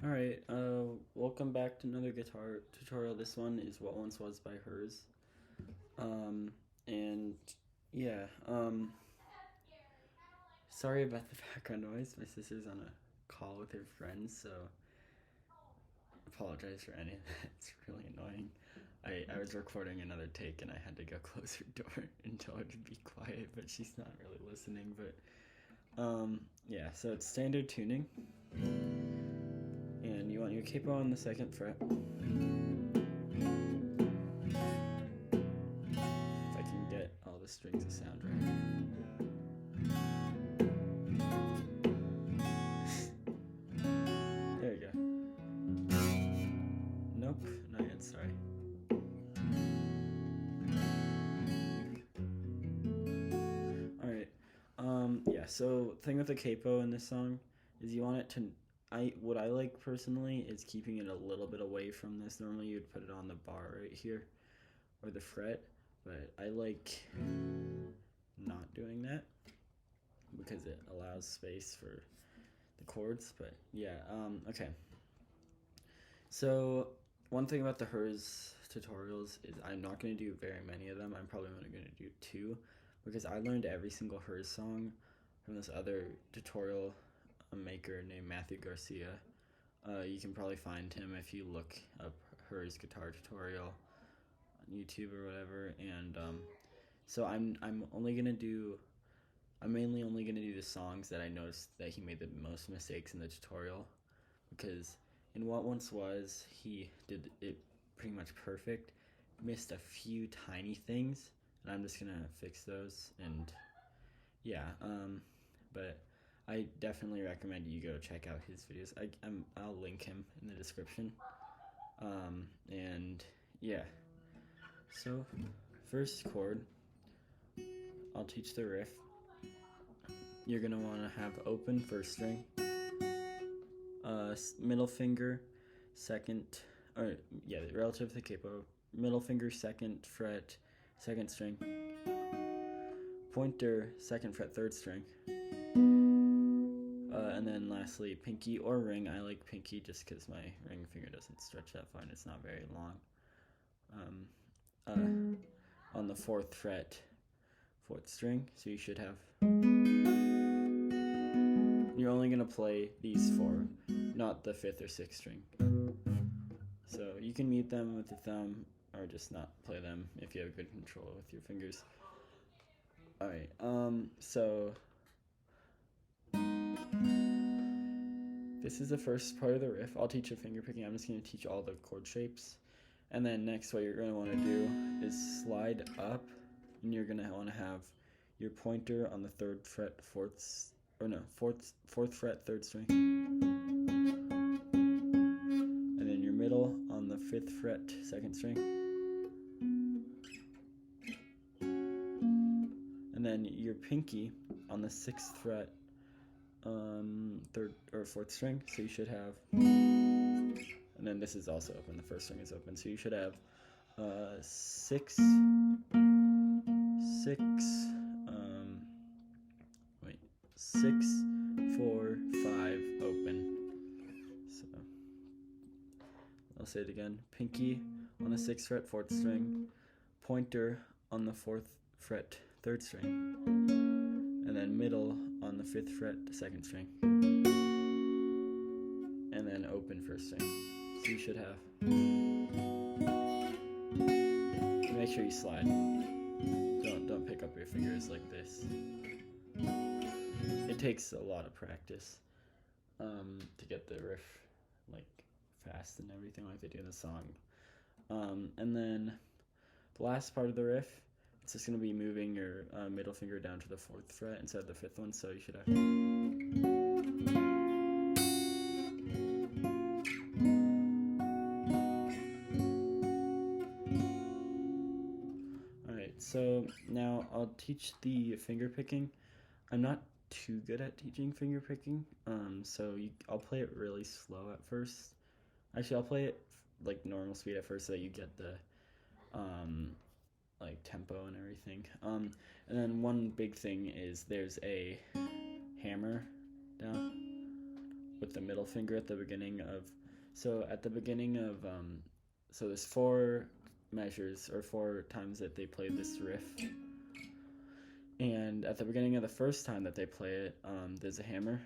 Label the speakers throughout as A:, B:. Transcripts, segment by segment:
A: Alright, welcome back to another guitar tutorial. This one is What Once Was by Hers. And yeah, sorry about the background noise. My sister's on a call with her friends, so apologize for any of that. It's really annoying. I was recording another take and I had to go close her door and tell her to be quiet, but she's not really listening. But yeah, so it's standard tuning. And you want your capo on the 2nd fret. If I can get all the strings to sound right. There you go. Nope, not yet, sorry. Alright, yeah, so thing with the capo in this song is you want it to what I like personally is keeping it a little bit away from this. Normally you'd put it on the bar right here or the fret, but I like not doing that because it allows space for the chords. But yeah, okay. So one thing about the Hers tutorials is I'm not going to do very many of them. I'm probably only going to do 2 because I learned every single Hers song from this other tutorial maker named Matthew Garcia. You can probably find him if you look up Hers guitar tutorial on YouTube or whatever. And so I'm mainly only gonna do the songs that I noticed that he made the most mistakes in the tutorial, because in What Once Was he did it pretty much perfect, missed a few tiny things, and I'm just gonna fix those. And yeah, but I definitely recommend you go check out his videos. I'll link him in the description. And yeah, so first chord, I'll teach the riff. You're gonna want to have open 1st string, middle finger 2nd, or yeah, relative to the capo, middle finger 2nd fret 2nd string, pointer 2nd fret 3rd string. And then lastly, pinky or ring. I like pinky just because my ring finger doesn't stretch that far and it's not very long. On the 4th fret, 4th string. So you should have. You're only going to play these 4, not the 5th or 6th string. So you can mute them with the thumb or just not play them if you have good control with your fingers. Alright, so this is the first part of the riff. I'll teach you fingerpicking. I'm just going to teach all the chord shapes. And then next, what you're going to want to do is slide up, and you're going to want to have your pointer on the 3rd fret, 4th fret, 3rd string. And then your middle on the 5th fret, 2nd string. And then your pinky on the 6th fret, 3rd or 4th string, so you should have, and then this is also open, the 1st string is open, so you should have 6, 6, 4, 5 open. So I'll say it again. Pinky on the 6th fret, 4th string, pointer on the 4th fret, 3rd string, and then middle on the 5th fret, 2nd string, and then open 1st string. So you should have. Make sure you slide. Don't pick up your fingers like this. It takes a lot of practice to get the riff like fast and everything like they do in the song. And then the last part of the riff, it's just going to be moving your middle finger down to the 4th fret instead of the 5th one, so you should have. Alright, so now I'll teach the finger picking. I'm not too good at teaching finger picking, so I'll play it really slow at first. Actually, I'll play it like normal speed at first so that you get the like tempo and everything. And then one big thing is there's a hammer down with the middle finger at the beginning of, so there's 4 measures or 4 times that they play this riff, and at the beginning of the first time that they play it, there's a hammer.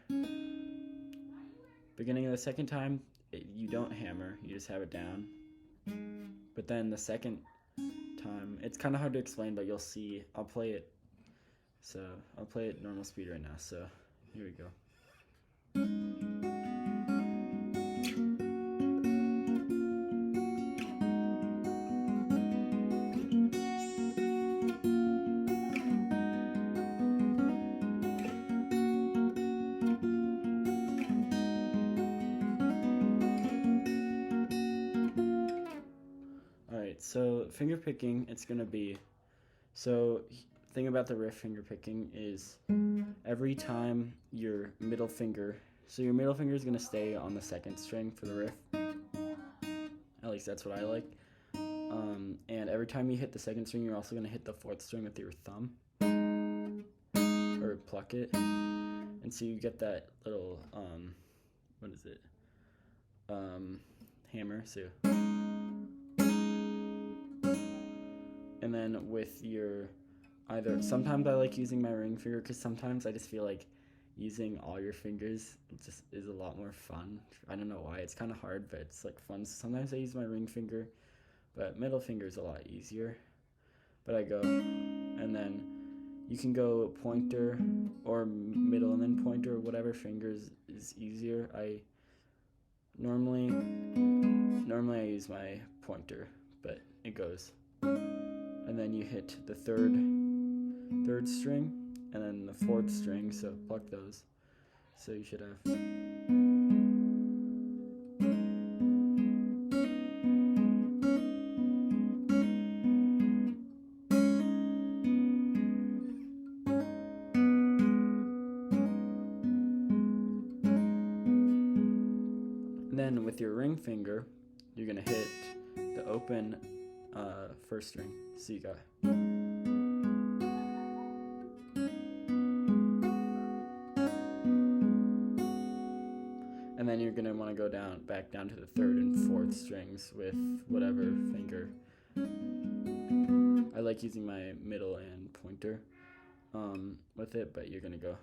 A: Beginning of the second time, you don't hammer, you just have it down. But then the second time, it's kind of hard to explain, but you'll see. I'll play it normal speed right now, so here we go. Alright, so finger picking, it's gonna be, so thing about the riff finger picking is every time your middle finger, so your middle finger is going to stay on the second string for the riff, at least that's what I like, and every time you hit the second string, you're also going to hit the 4th string with your thumb, or pluck it, and so you get that little, what is it, hammer, so, and then with your, sometimes I like using my ring finger, because sometimes I just feel like using all your fingers just is a lot more fun. I don't know why, it's kind of hard, but it's like fun. Sometimes I use my ring finger, but middle finger is a lot easier. But I go, and then you can go pointer or middle and then pointer, whatever fingers is easier. Normally I use my pointer, but it goes, and then you hit the third string and then the 4th string, so pluck those, so you should have, and then with your ring finger you're gonna hit the open 1st string, so you got, and then you're going to want to go back down to the 3rd and 4th strings with whatever finger. I like using my middle and pointer with it, but you're going to go.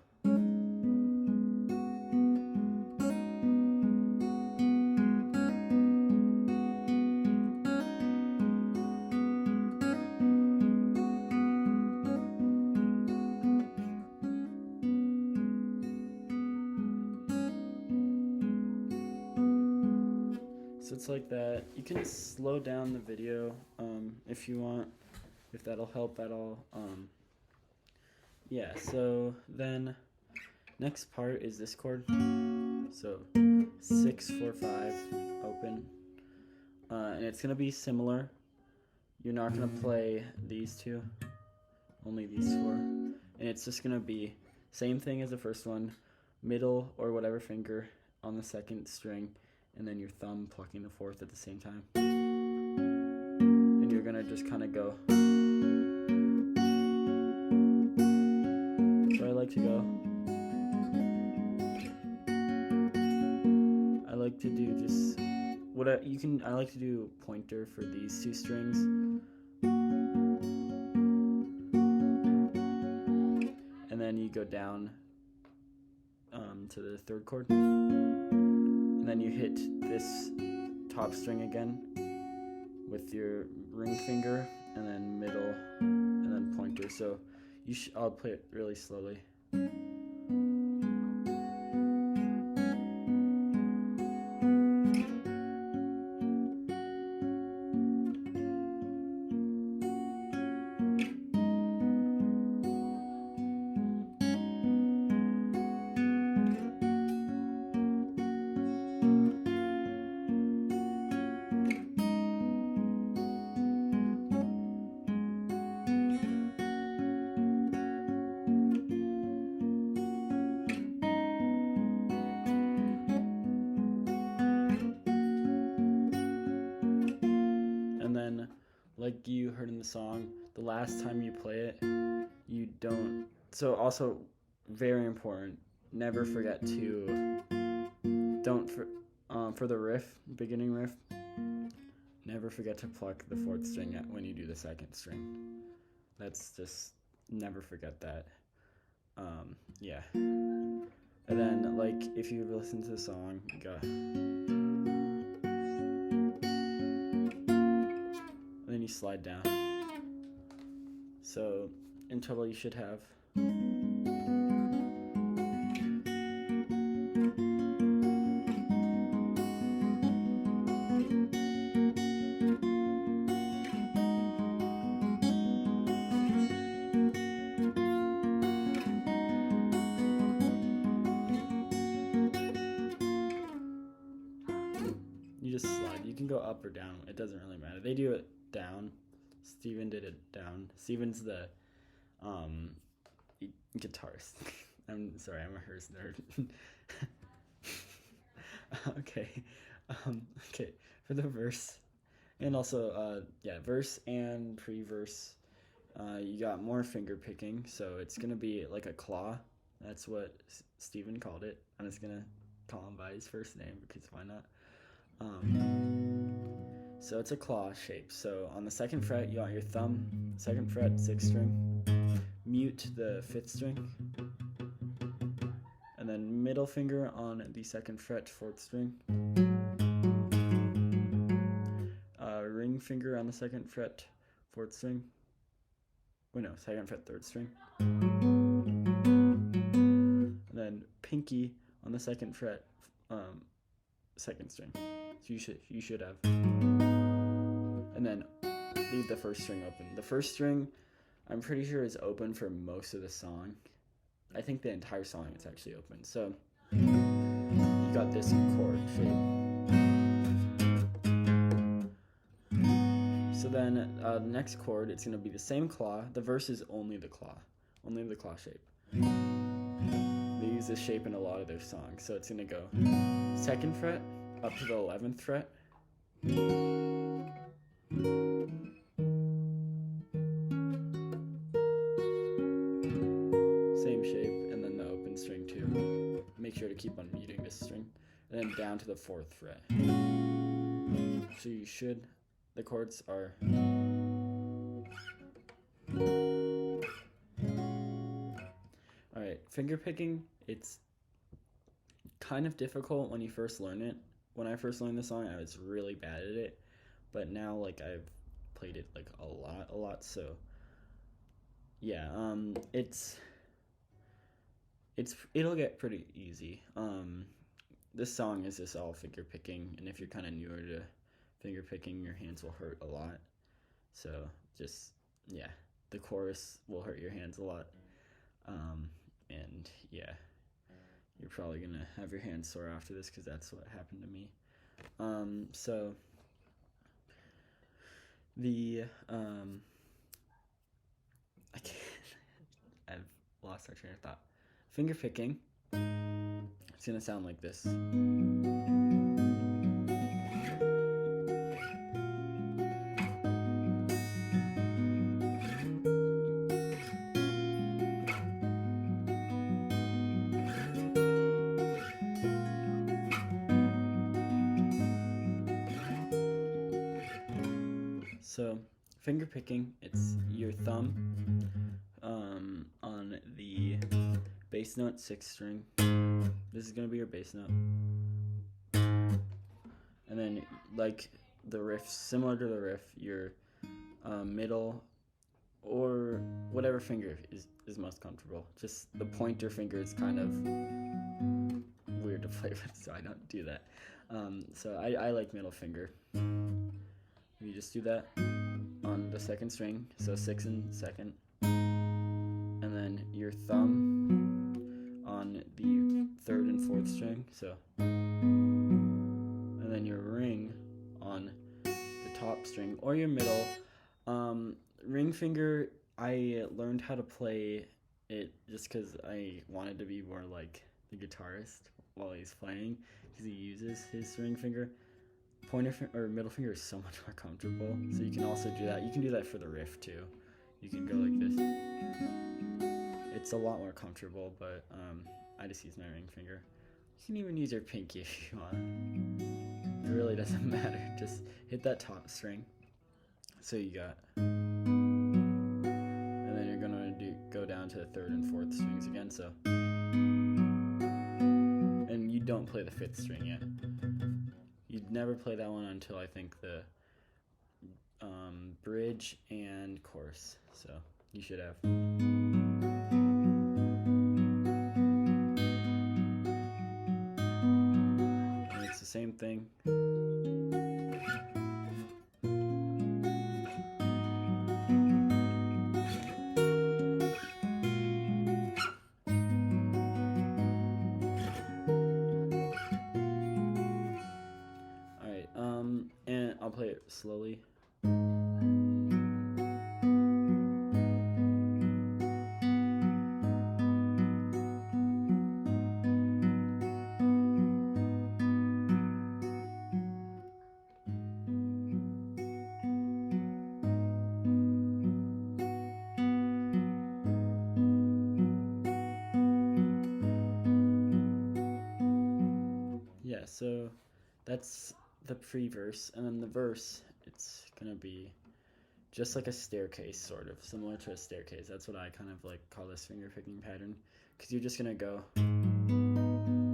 A: So it's like that. You can slow down the video if you want, if that'll help at all. Yeah, so then next part is this chord. So 6, 4, 5, open. And it's going to be similar. You're not going to play these 2, only these 4. And it's just going to be same thing as the first one, middle or whatever finger on the 2nd string, and then your thumb plucking the 4th at the same time. And you're gonna just kind of go. So I like to go. I like to do just I like to do pointer for these 2 strings. And then you go down to the 3rd chord. Then you hit this top string again with your ring finger, and then middle, and then pointer. So I'll play it really slowly. Like you heard in the song, the last time you play it, you don't, so also very important, never forget to Don't for the riff, beginning riff, never forget to pluck the fourth string when you do the second string. That's just, never forget that. Yeah. And then, like, if you listen to the song, you go. And then you slide down. So, in total, you should have. You just slide. You can go up or down. It doesn't really matter. They do it down. Steven did it down. Steven's the guitarist. I'm sorry, I'm a Hers nerd. Okay. Okay. For the verse, and also verse and pre-verse, you got more finger picking. So it's gonna be like a claw. That's what Steven called it. I'm just gonna call him by his first name because why not? So it's a claw shape. So on the second fret, you got your thumb, second fret, 6th string, mute the 5th string, and then middle finger on the 2nd fret, 4th string, ring finger on the 2nd fret, 4th string, 2nd fret, 3rd string, and then pinky on the 2nd fret, 2nd string. So you should have. And then leave the 1st string open. The 1st string, I'm pretty sure, is open for most of the song. I think the entire song is actually open. So you got this chord shape. So then the next chord, it's going to be the same claw. The verse is only the claw shape. They use this shape in a lot of their songs. So it's going to go 2nd fret up to the 11th fret. Same shape, and then the open string too. Make sure to keep on muting this string. And then down to the 4th fret. So the chords are. Alright, finger picking, it's kind of difficult when you first learn it. When I first learned the song, I was really bad at it, but now, like, I've played it like a lot. So yeah, it'll get pretty easy. This song is just all finger picking, and if you're kind of newer to finger picking, your hands will hurt a lot. So just, yeah, the chorus will hurt your hands a lot, and yeah. You're probably gonna have your hands sore after this because that's what happened to me. So the I can't. I've lost our train of thought. Finger picking. It's gonna sound like this. So, finger picking, it's your thumb on the bass note, 6th string. This is going to be your bass note. And then, like the riff, similar to the riff, your middle or whatever finger is most comfortable. Just the pointer finger is kind of weird to play with, so I don't do that. So I like middle finger. You just do that on the 2nd string, so 6th and 2nd, and then your thumb on the 3rd and 4th string, so, and then your ring on the top string or your middle. Ring finger, I learned how to play it just because I wanted to be more like the guitarist while he's playing, because he uses his ring finger. Pointer or middle finger is so much more comfortable, so you can also do that. You can do that for the riff too. You can go like this. It's a lot more comfortable, but I just use my ring finger. You can even use your pinky if you want. It really doesn't matter. Just hit that top string. So you got, and then you're gonna go down to the 3rd and 4th strings again. So, and you don't play the 5th string yet. You'd never play that one until I think the bridge and chorus. So you should have. And it's the same thing. And I'll play it slowly. Yeah, so that's the pre-verse, and then the verse, it's gonna be just like a staircase, sort of similar to a staircase. That's what I kind of like call this finger picking pattern, because you're just gonna go, and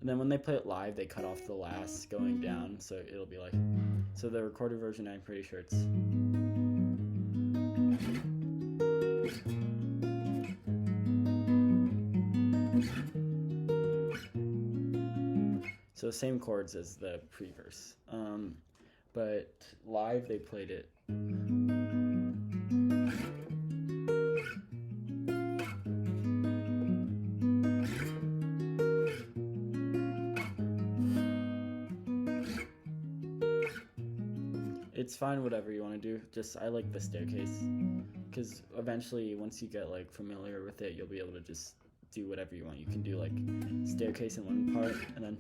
A: then when they play it live, they cut off the last going down, so it'll be like, so the recorded version, I'm pretty sure it's so same chords as the pre-verse, but live they played it. It's fine, whatever you want to do. Just I like the staircase, because eventually, once you get like familiar with it, you'll be able to just do whatever you want. You can do like staircase in one part, and then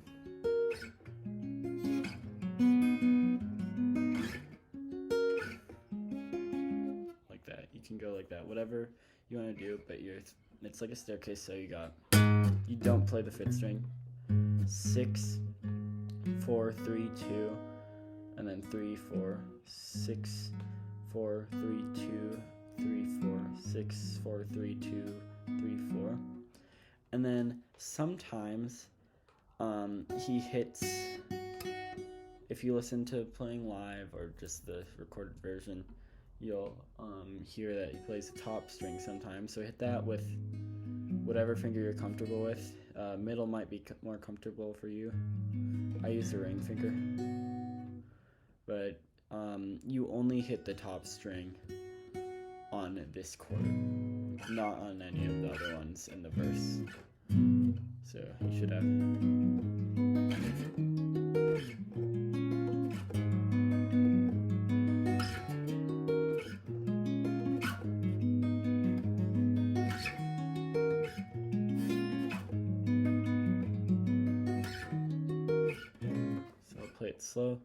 A: like that. You can go like that, whatever you want to do. But it's like a staircase. So you don't play the 5th string. 6, 4, 3, 2, and then 3, 4, 6, 4, 3, 2, 3, 4, 6, 4, 3, 2, 3, 4. And then sometimes he hits, if you listen to playing live or just the recorded version, you'll hear that he plays the top string sometimes. So hit that with whatever finger you're comfortable with. Middle might be more comfortable for you. I use the ring finger. But you only hit the top string on this chord, not on any of the other ones in the verse. So you should have. So I'll play it slow.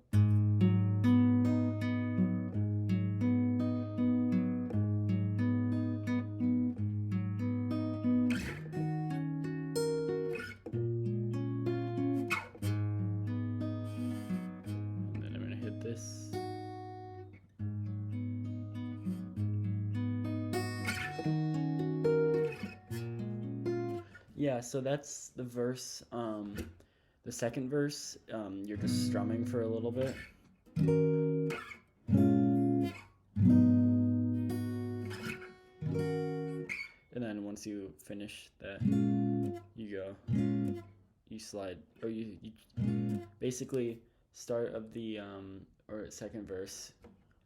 A: Yeah, so that's the verse. The second verse, you're just strumming for a little bit. And then once you finish that, you go, you slide, or you basically start of the, or second verse,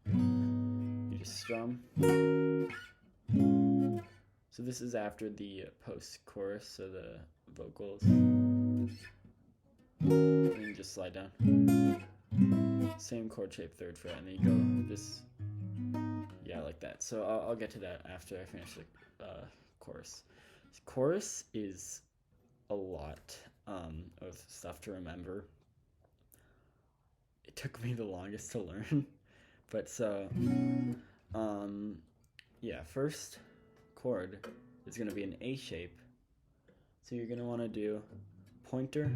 A: you just strum. So this is after the post-chorus, so the vocals. And you just slide down. Same chord shape, 3rd fret, and then you go just, yeah, like that. So I'll get to that after I finish the chorus. Chorus is a lot of stuff to remember. It took me the longest to learn, but so, yeah, first chord is going to be an A shape. So you're going to want to do pointer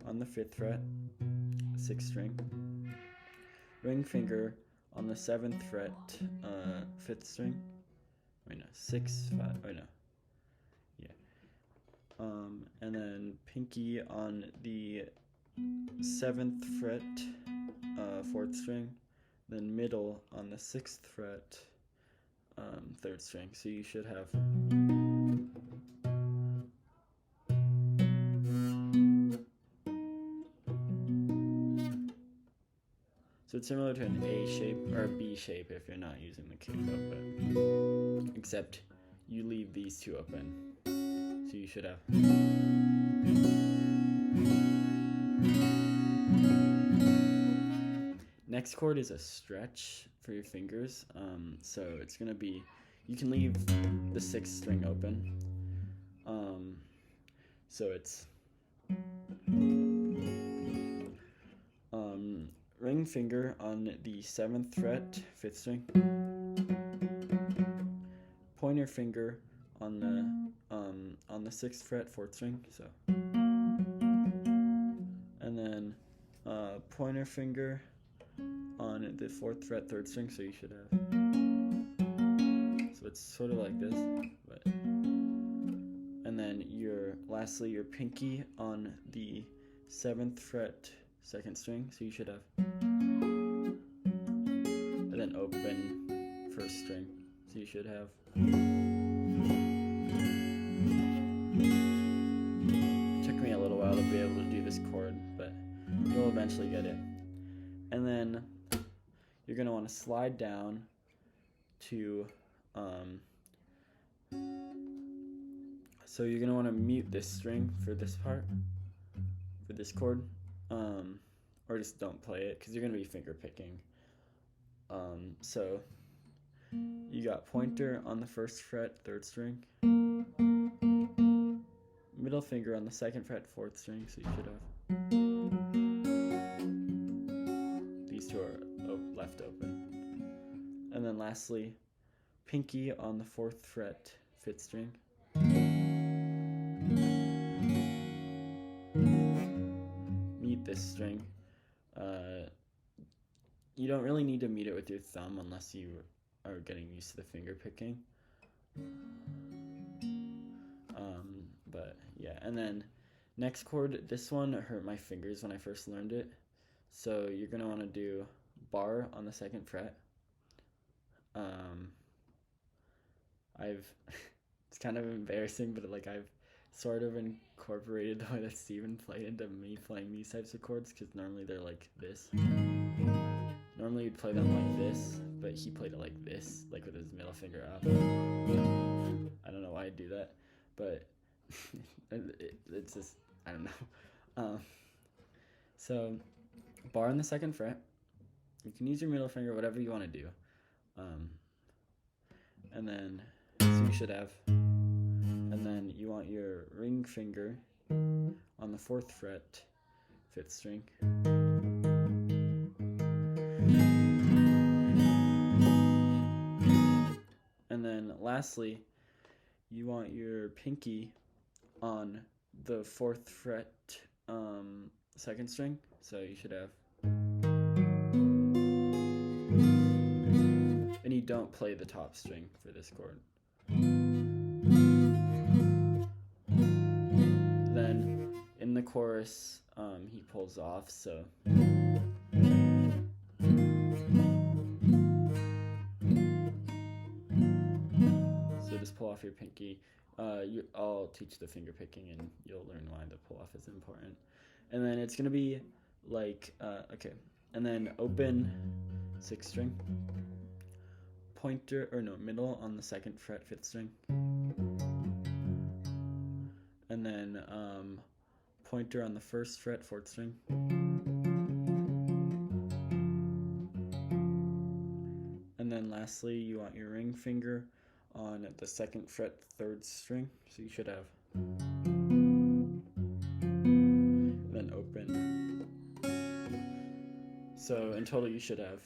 A: on the 5th fret, 6th string, ring finger on the 7th fret, 5th string. Wait, no, 6, 5. Oh no, yeah. And then pinky on the 7th fret, 4th string, then middle on the 6th fret, 3rd string. So you should have. So it's similar to an A shape or a B shape if you're not using the capo, but except you leave these two open. So you should have. Next chord is a stretch for your fingers. So it's gonna be, you can leave the 6th string open. So it's ring finger on the 7th fret, 5th string. Pointer finger on the 6th fret, 4th string. So, and then pointer finger on the 4th fret, 3rd string. So you should have. So it's sort of like this, but. And then lastly your pinky on the 7th fret, 2nd string, so you should have. And then open 1st string, so you should have. It took me a little while to be able to do this chord, but you'll eventually get it. And then you're going to want to slide down to so you're going to want to mute this string for this part, for this chord, or just don't play it because you're going to be finger picking. So you got pointer on the 1st fret, 3rd string, middle finger on the 2nd fret, 4th string, so you should have. These two are left open. And then lastly, pinky on the 4th fret, 5th string. Mute this string. You don't really need to mute it with your thumb unless you are getting used to the finger picking. But yeah, and then next chord, this one hurt my fingers when I first learned it. So you're gonna want to do bar on the 2nd fret. It's kind of embarrassing, but like I've sort of incorporated the way that Steven played into me playing these types of chords, because normally they're like this. Normally you'd play them like this, but he played it like this, like with his middle finger up. I don't know why I do that, but it's just, I don't know. So bar on the 2nd fret. You can use your middle finger, whatever you want to do. And then, so you should have, and then you want your ring finger on the 4th fret, 5th string. And then lastly, you want your pinky on the 4th fret, 2nd string, so you should have. And you don't play the top string for this chord. Then in the chorus, he pulls off, so. So just pull off your pinky. I'll teach the finger picking and you'll learn why the pull off is important. And then it's gonna be like, okay. And then open 6th string. Pointer, or no, middle on the 2nd fret, 5th string. And then pointer on the 1st fret, 4th string. And then lastly, you want your ring finger on the 2nd fret, 3rd string, so you should have. And then open. So in total, you should have.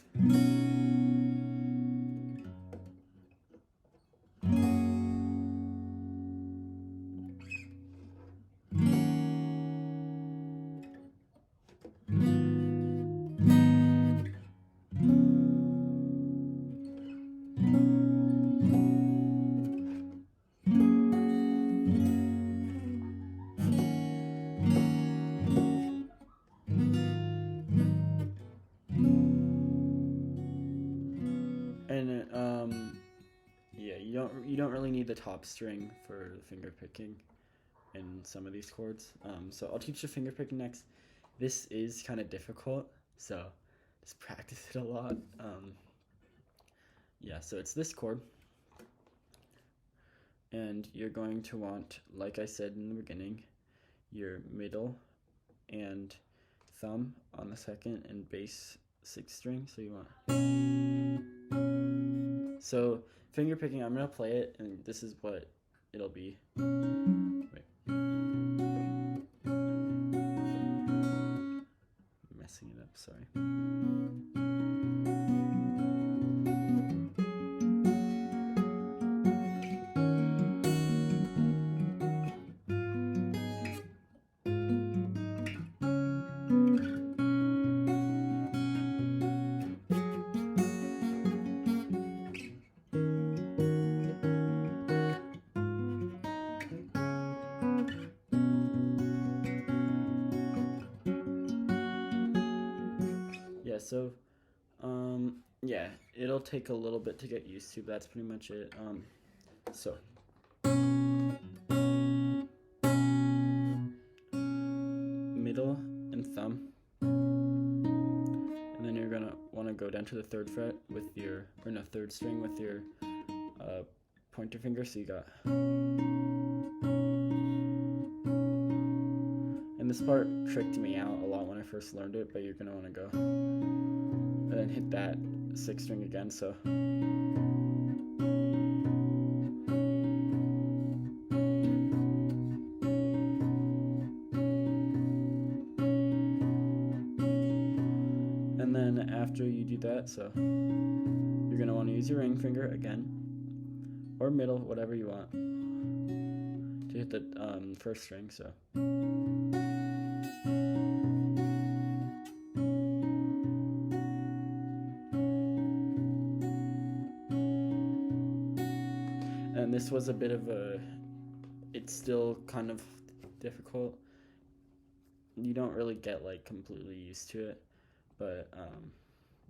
A: you don't really need the top string for finger picking in some of these chords. So I'll teach you finger picking next. This is kind of difficult, so just practice it a lot. Yeah, so it's this chord, and you're going to want, like I said in the beginning, your middle and thumb on the second and bass sixth string. So you want. So finger picking, I'm gonna play it, and this is what it'll be. Wait. Messing it up, sorry. Yeah, so yeah, it'll take a little bit to get used to, but that's pretty much it. So middle and thumb, and then you're gonna want to go down to the third fret with your, or no, third string with your pointer finger. So you got, and this part tricked me out a lot when I first learned it, but you're gonna want to go and then hit that sixth string again. So and then after you do that, so you're gonna want to use your ring finger again, or middle, whatever you want, to hit the first string. So and this was a bit of a, it's still kind of difficult. You don't really get like completely used to it, but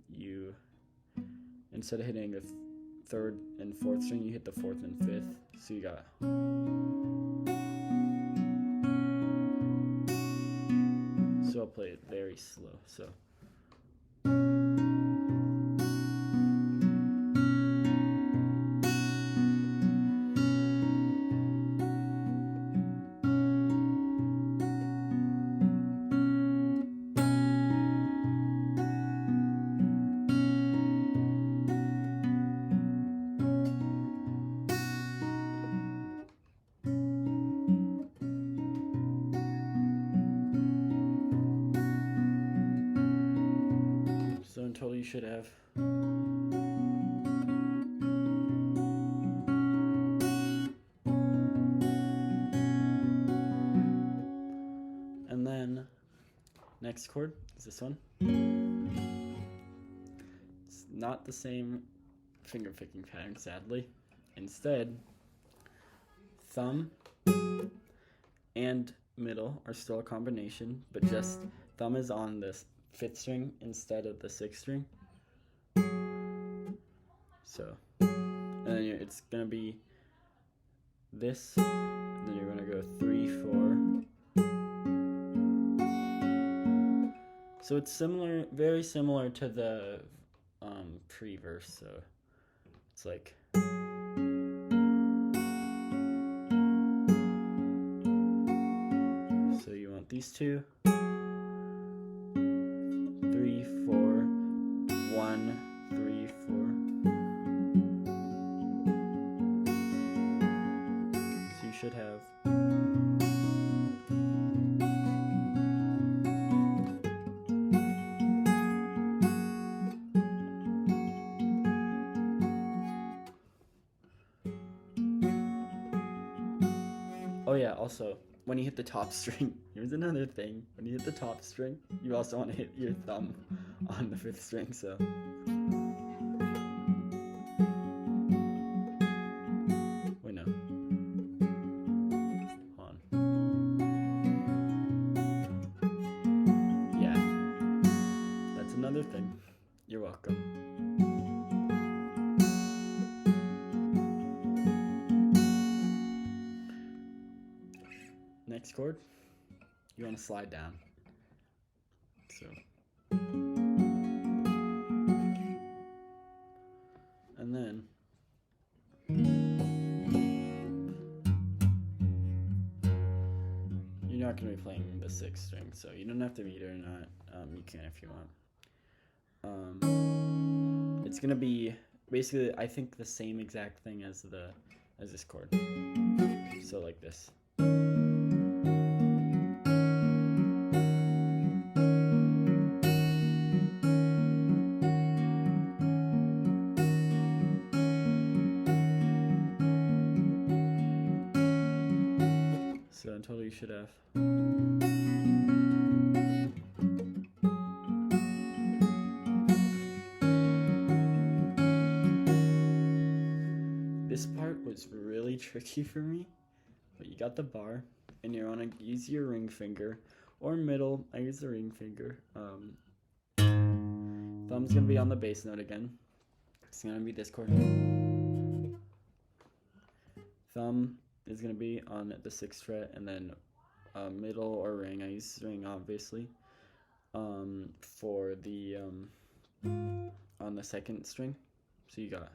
A: you, instead of hitting the third and fourth string, you hit the fourth and fifth. So you got, so I'll play it very slow. So in total you should have and then next chord is this one. It's not the same finger picking pattern, sadly. Instead, thumb and middle are still a combination, but just thumb is on this fifth string instead of the sixth string. So, and then it's gonna be this, and then you're gonna go 3, 4. So it's similar, very similar to the pre-verse. So it's like, so you want these two. 3, 4, 1, 3, 4. So you should have. Oh yeah, also, when you hit the top string, here's another thing. When you hit the top string, you also want to hit your thumb on the fifth string, so. Wait, no. Hold on. Yeah. That's another thing. You're welcome. next chord, you want to slide down. So, and then you're not going to be playing the 6th string, so you don't have to meter or not. You can if you want. It's going to be basically, I think, the same exact thing as this chord. So like this. So in total you should have. This part was really tricky for me, but you got the bar, and you want to use your ring finger, or middle. I use the ring finger. Thumb's gonna be on the bass note again. It's gonna be this chord. Thumb is gonna be on the 6th fret, and then middle or ring. I use ring obviously. For the on the 2nd string. So you got.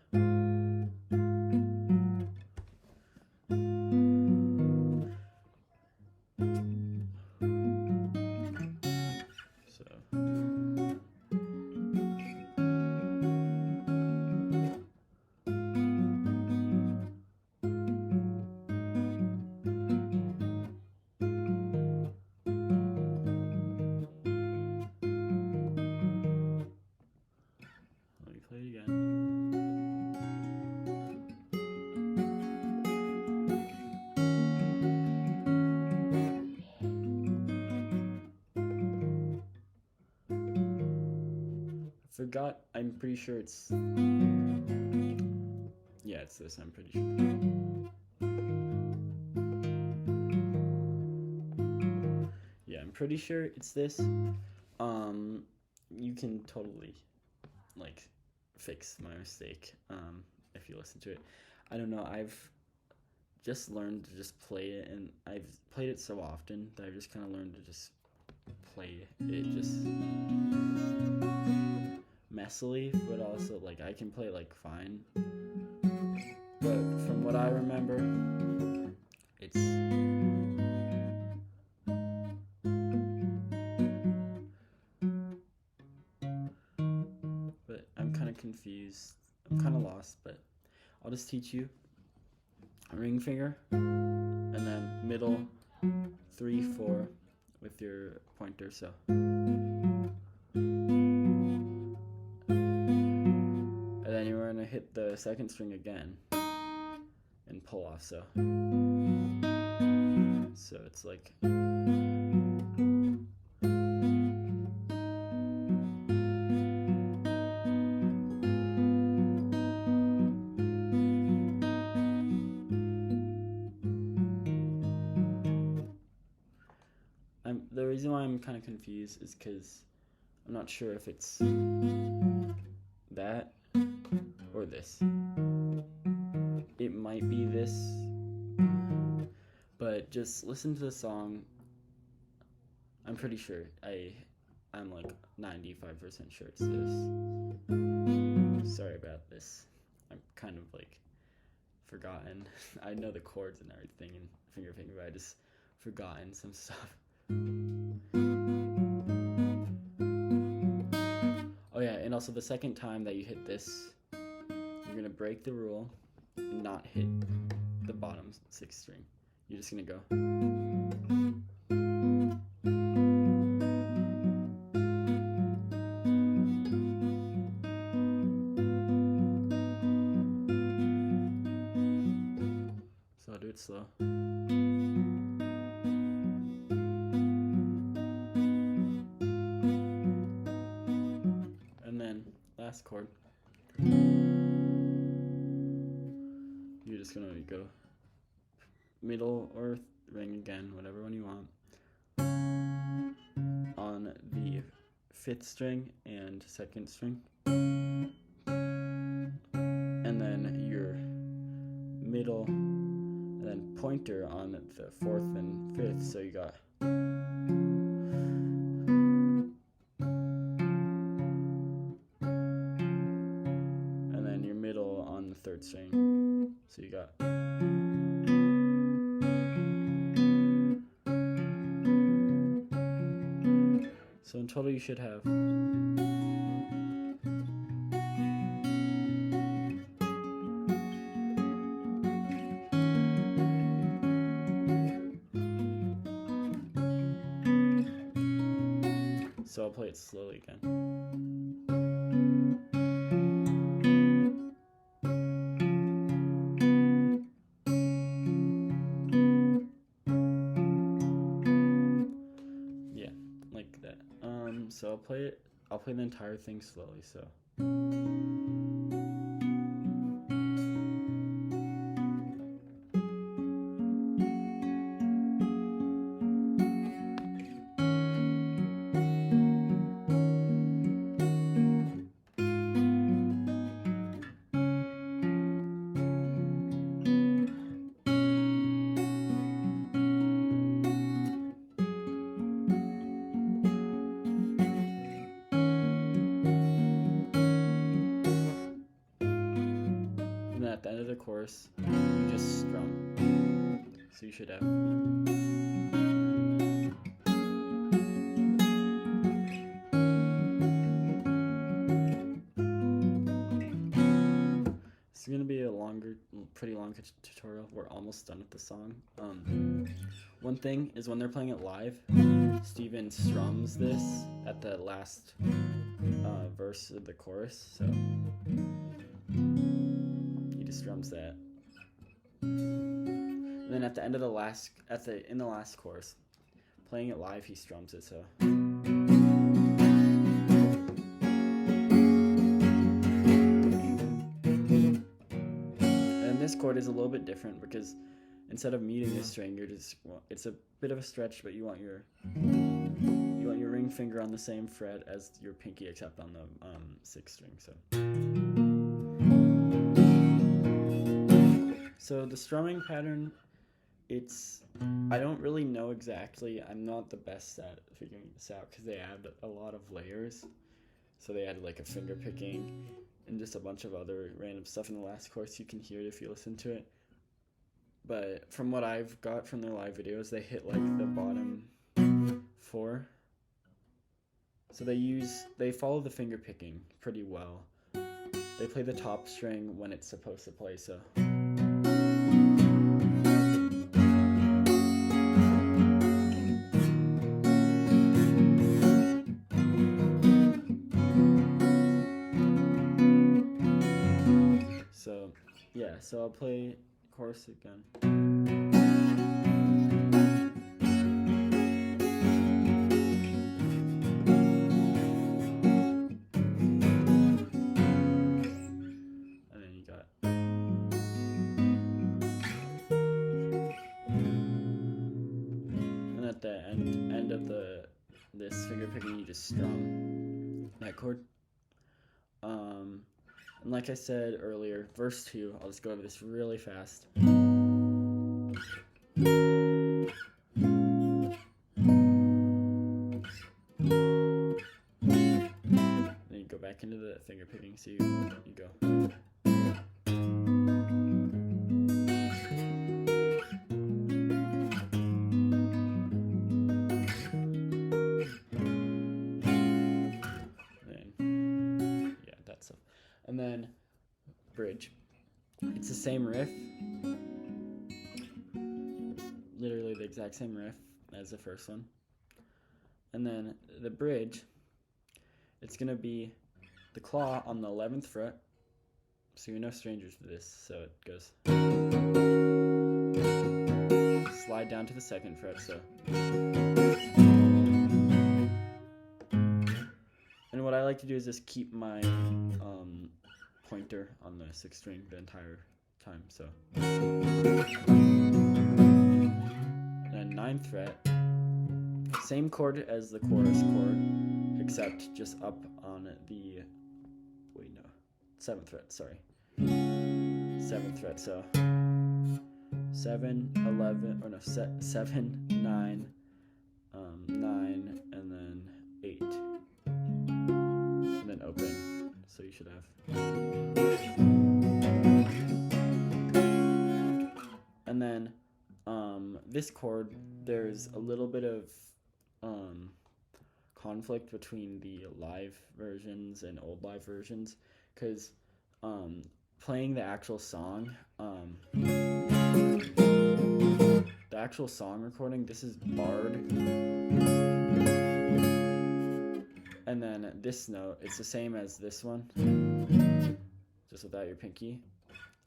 A: Forgot, I'm pretty sure it's, yeah, it's this, I'm pretty sure. Yeah, I'm pretty sure it's this. You can totally, like, fix my mistake, if you listen to it. I don't know, I've just learned to just play it, and I've played it so often that I've just kind of learned to just play it just messily, but also like I can play like fine. But from what I remember, it's but I'm kind of confused. I'm kind of lost, but I'll just teach you a ring finger and then middle 3 4 with your pointer, so hit the 2nd string again and pull off, so it's like the reason why I'm kind of confused is because I'm not sure if it's that or this. It might be this, but just listen to the song. I'm pretty sure. I'm like 95% sure it's this. Sorry about this. I'm kind of like forgotten. I know the chords and everything and fingerpicking, but I just forgotten some stuff. Oh yeah, and also the 2nd time that you hit this, you're gonna break the rule and not hit the bottom 6th string. You're just gonna go. So I'll do it slow. And then last chord. You're just gonna go middle or ring again, whatever one you want, on the 5th string and 2nd string, and then your middle, and then pointer on the 4th and 5th, so you got and then your middle on the 3rd string, so you got so in total you should have so I'll play it slowly again. Yeah, like that. So I'll play the entire thing slowly, so. And then at the end of the chorus, you just strum. So you should have. This is gonna be a pretty long tutorial. We're almost done with the song. One thing is when they're playing it live, Steven strums this at the last verse of the chorus. So he just strums that. And then at the end of in the last chorus, playing it live, he strums it. So. This chord is a little bit different because instead of muting a string, it's a bit of a stretch, but you want your ring finger on the same fret as your pinky, except on the 6th string. So the strumming pattern, I don't really know exactly. I'm not the best at figuring this out because they add a lot of layers. So they added like a finger picking and just a bunch of other random stuff in the last chorus. You can hear it if you listen to it. But from what I've got from their live videos, they hit like the bottom 4. So they follow the finger picking pretty well. They play the top string when it's supposed to play, so. So, yeah, so I'll play chorus again. And then you got. And at the end of this finger picking, you just strum that chord. And like I said earlier, verse 2, I'll just go over this really fast. Then you go back into the finger picking, so you go. And then bridge. It's the same riff, literally the exact same riff as the first one. And then the bridge, it's gonna be the claw on the 11th fret. So you're no strangers to this. So it goes slide down to the 2nd fret. So. And what I like to do is just keep my pointer on the 6th string the entire time. So. And 9th fret, same chord as the chorus chord, except just up on the 7th fret. Sorry, 7th fret. So 7, 11, or no, 7, 9, 9, and then 8, and then open. So you should have. And then this chord, there's a little bit of conflict between the live versions and old live versions, because playing the actual song, recording, this is barred, and then this note, it's the same as this one, just without your pinky,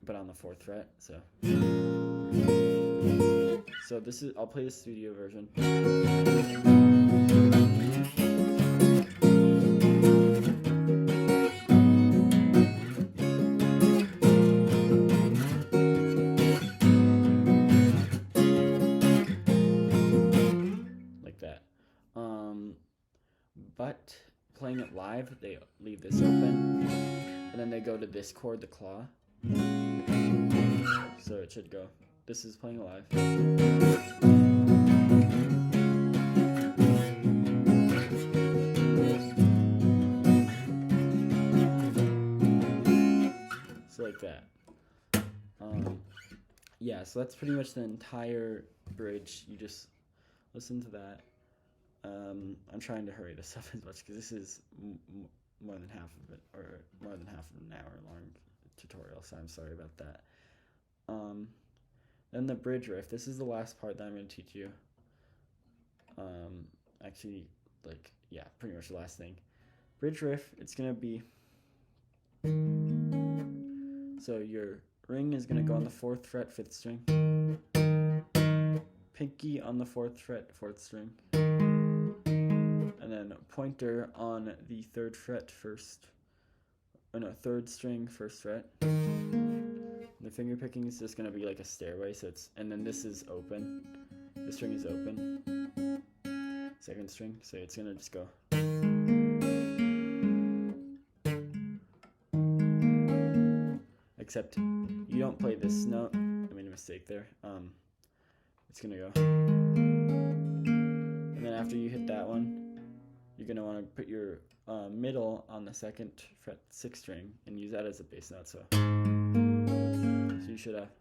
A: but on the 4th fret. So this is, I'll play the studio version. Like that. But playing it live, they leave this open, and then they go to this chord, the claw. So it should go. This is playing live. So like that. Yeah, so that's pretty much the entire bridge. You just listen to that. I'm trying to hurry this up as much because this is more than half of it, or more than half of an hour long tutorial, so I'm sorry about that. Then the bridge riff. This is the last part that I'm going to teach you. Actually, like, yeah, pretty much the last thing. Bridge riff, it's going to be, so your ring is going to go on the 4th fret, 5th string. Pinky on the 4th fret, 4th string. And then pointer on the 3rd fret, 3rd string, 1st fret. The finger picking is just going to be like a stairway, so it's, and then this is open. This string is open. 2nd string, so it's going to just go. Except you don't play this note. I made a mistake there. It's going to go. And then after you hit that one, you're going to want to put your middle on the 2nd fret, 6th string, and use that as a bass note. So you should have.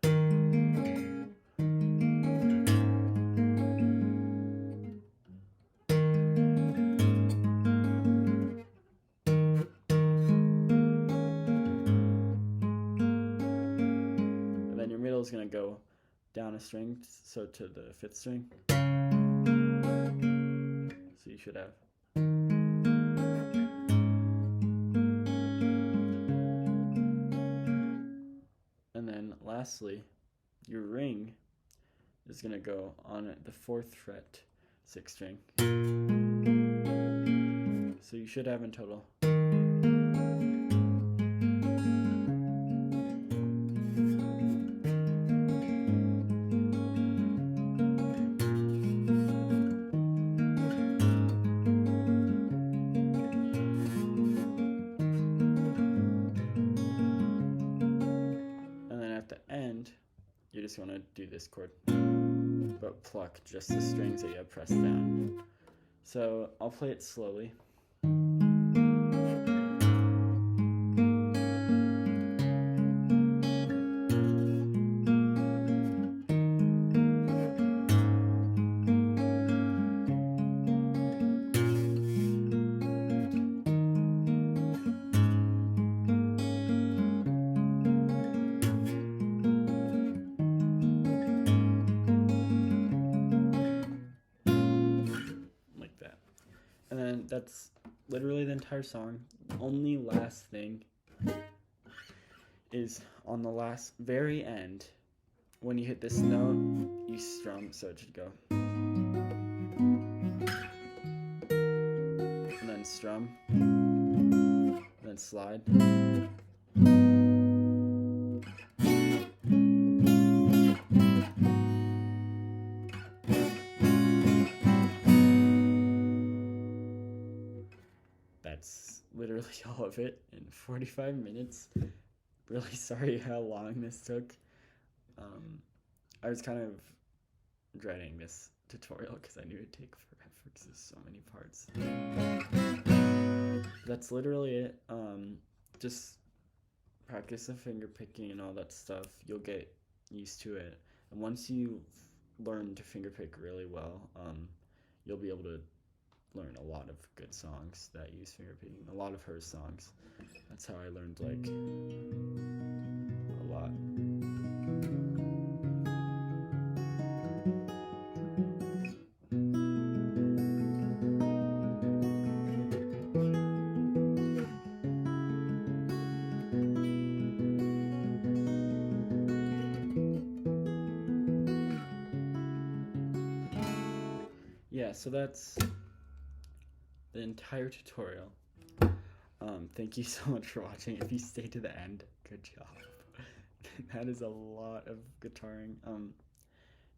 A: And then your middle is going to go down a string, so to the 5th string. So you should have. And then lastly, your ring is going to go on the 4th fret, 6th string. So you should have in total. You just want to do this chord, but pluck just the strings that you have pressed down. So I'll play it slowly. That's literally the entire song. The only last thing is on the very end, when you hit this note, you strum, so it should go. And then strum, and then slide. That's literally all of it in 45 minutes. Really sorry how long this took. I was kind of dreading this tutorial because I knew it'd take forever because there's so many parts. That's literally it. Just practice the finger picking and all that stuff. You'll get used to it, and once you learn to finger pick really well, you'll be able to learn a lot of good songs that use finger picking. A lot of her songs. That's how I learned like a lot. Yeah, so that's the entire tutorial. Thank you so much for watching. If you stayed to the end, good job. That is a lot of guitaring.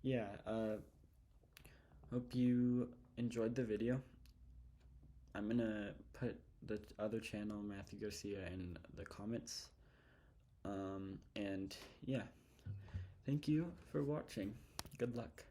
A: Yeah, hope you enjoyed the video. I'm gonna put the other channel, Matthew Garcia, in the comments. And yeah, thank you for watching. Good luck.